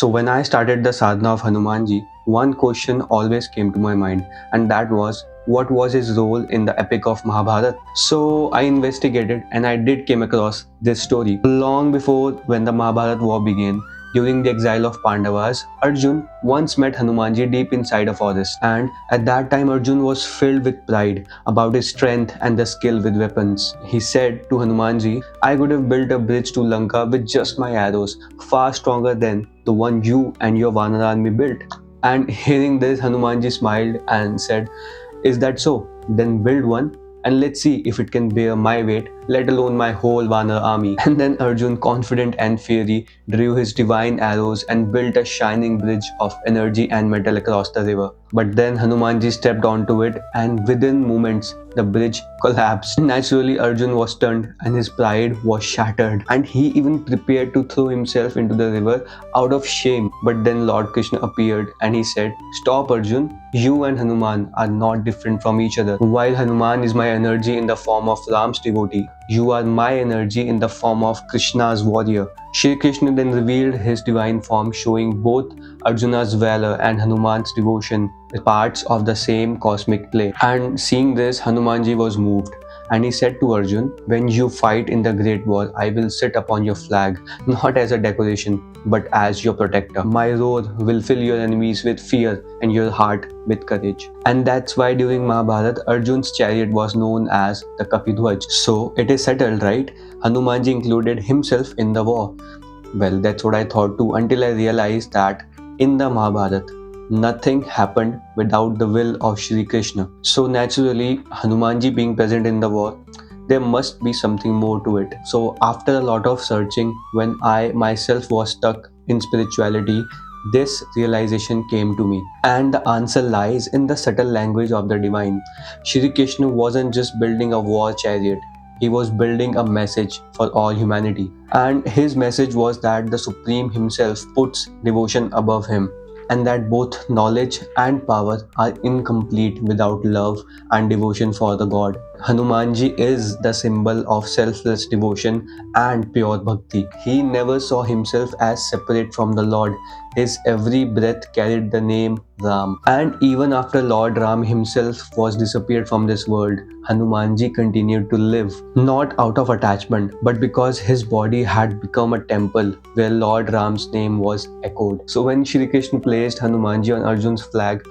So when I started the sadhana of Hanumanji, one question always came to my mind, and that was what was his role in the epic of Mahabharata? So I investigated and I did came across this story. Long before when the Mahabharata war began, during the exile of Pandavas, Arjun once met Hanumanji deep inside a forest, and at that time Arjun was filled with pride about his strength and the skill with weapons. He said to Hanumanji, I could have built a bridge to Lanka with just my arrows, far stronger than the one you and your Vanara army built. And hearing this, Hanumanji smiled and said, Is that so? Then build one and let's see if it can bear my weight, let alone my whole Vanara army. And then Arjun, confident and fiery, drew his divine arrows and built a shining bridge of energy and metal across the river. But then Hanumanji stepped onto it, and within moments, the bridge collapsed. Naturally, Arjun was stunned and his pride was shattered, and he even prepared to throw himself into the river out of shame. But then Lord Krishna appeared and he said, Stop, Arjun. You and Hanuman are not different from each other. While Hanuman is my energy in the form of Ram's devotee, you are my energy in the form of Krishna's warrior. Shri Krishna then revealed his divine form, showing both Arjuna's valor and Hanuman's devotion as parts of the same cosmic play. And seeing this, Hanumanji was moved. And he said to Arjun, When you fight in the great war, I will sit upon your flag, not as a decoration, but as your protector. My roar will fill your enemies with fear and your heart with courage. And that's why during Mahabharata, Arjun's chariot was known as the Kapidhwaj. So it is settled, right? Hanumanji included himself in the war. Well, that's what I thought too, until I realized that in the Mahabharata, nothing happened without the will of Shri Krishna. So naturally, Hanumanji being present in the war, there must be something more to it. So after a lot of searching, when I myself was stuck in spirituality, this realization came to me. And the answer lies in the subtle language of the divine. Shri Krishna wasn't just building a war chariot, he was building a message for all humanity. And his message was that the Supreme Himself puts devotion above him, and that both knowledge and power are incomplete without love and devotion for the God. Hanumanji is the symbol of selfless devotion and pure bhakti. He never saw himself as separate from the Lord. His every breath carried the name Ram. And even after Lord Ram himself was disappeared from this world, Hanumanji continued to live, not out of attachment, but because his body had become a temple where Lord Ram's name was echoed. So when Shri Krishna placed Hanumanji on Arjun's flag,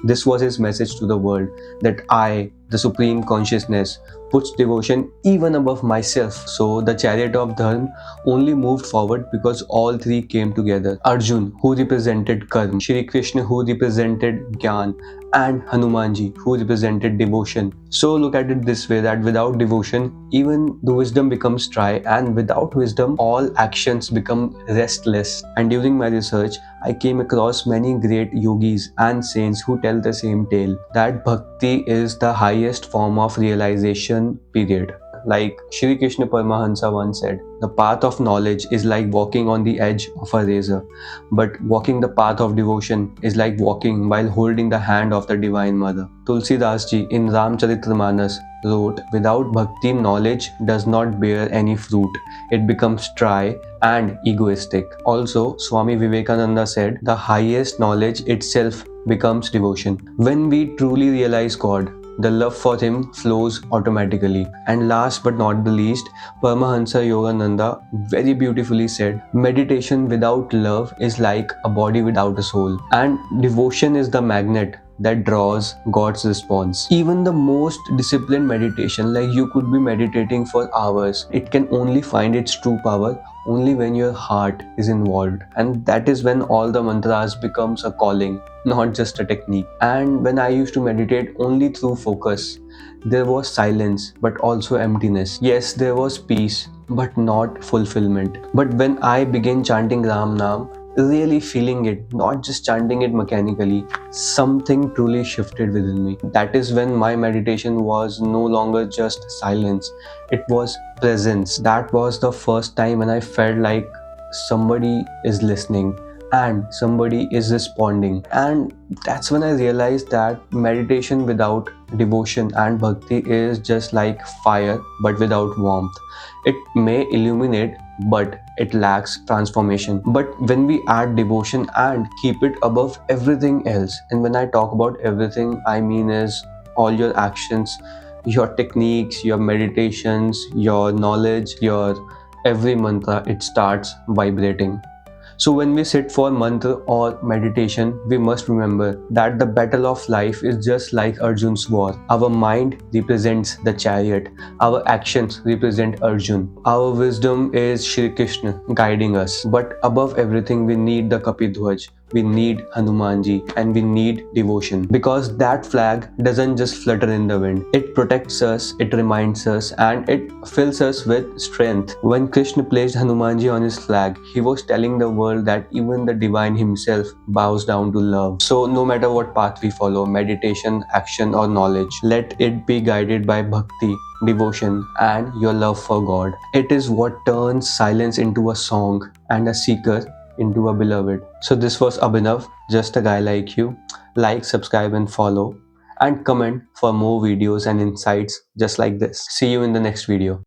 this was his message to the world, that I, the Supreme Consciousness, puts devotion even above myself. So the chariot of Dharma only moved forward because all three came together. Arjun, who represented Karma, Shri Krishna, who represented Gyan, and Hanumanji, who represented devotion. So look at it this way, that without devotion, even the wisdom becomes dry, and without wisdom, all actions become restless. And during my research, I came across many great yogis and saints who tell the same tale, that bhakti is the highest form of realization, period. Like Shri Krishna Paramahansa once said, the path of knowledge is like walking on the edge of a razor, but walking the path of devotion is like walking while holding the hand of the Divine Mother. Tulsidas ji in Ramcharitramanas wrote, without bhakti, knowledge does not bear any fruit. It becomes dry and egoistic. Also, Swami Vivekananda said, the highest knowledge itself becomes devotion. When we truly realize God, the love for him flows automatically. And last but not the least, Paramahansa Yogananda very beautifully said, meditation without love is like a body without a soul. And devotion is the magnet that draws God's response. Even the most disciplined meditation, like you could be meditating for hours, it can only find its true power only when your heart is involved. And that is when all the mantras becomes a calling, not just a technique. And when I used to meditate only through focus, there was silence but also emptiness. Yes, there was peace but not fulfillment. But when I began chanting Ram Nam, really feeling it, not just chanting it mechanically, something truly shifted within me. That is when my meditation was no longer just silence, it was presence. That was the first time when I felt like somebody is listening and somebody is responding. And that's when I realized that meditation without devotion and bhakti is just like fire but without warmth. It may illuminate but it lacks transformation. But when we add devotion and keep it above everything else, and when I talk about everything, I mean is all your actions, your techniques, your meditations, your knowledge, your every mantra, it starts vibrating. So, when we sit for mantra or meditation, we must remember that the battle of life is just like Arjun's war. Our mind represents the chariot, our actions represent Arjun, our wisdom is Shri Krishna guiding us. But above everything, we need the Kapidhwaj, we need Hanumanji, and we need devotion, because that flag doesn't just flutter in the wind. It protects us, it reminds us, and it fills us with strength. When Krishna placed Hanumanji on his flag, he was telling the world that even the divine himself bows down to love. So no matter what path we follow, meditation, action, or knowledge, let it be guided by bhakti, devotion, and your love for God. It is what turns silence into a song and a seeker into a beloved. So this was Abhinav, just a guy like you. Like, subscribe, and follow, and comment for more videos and insights just like this. See you in the next video.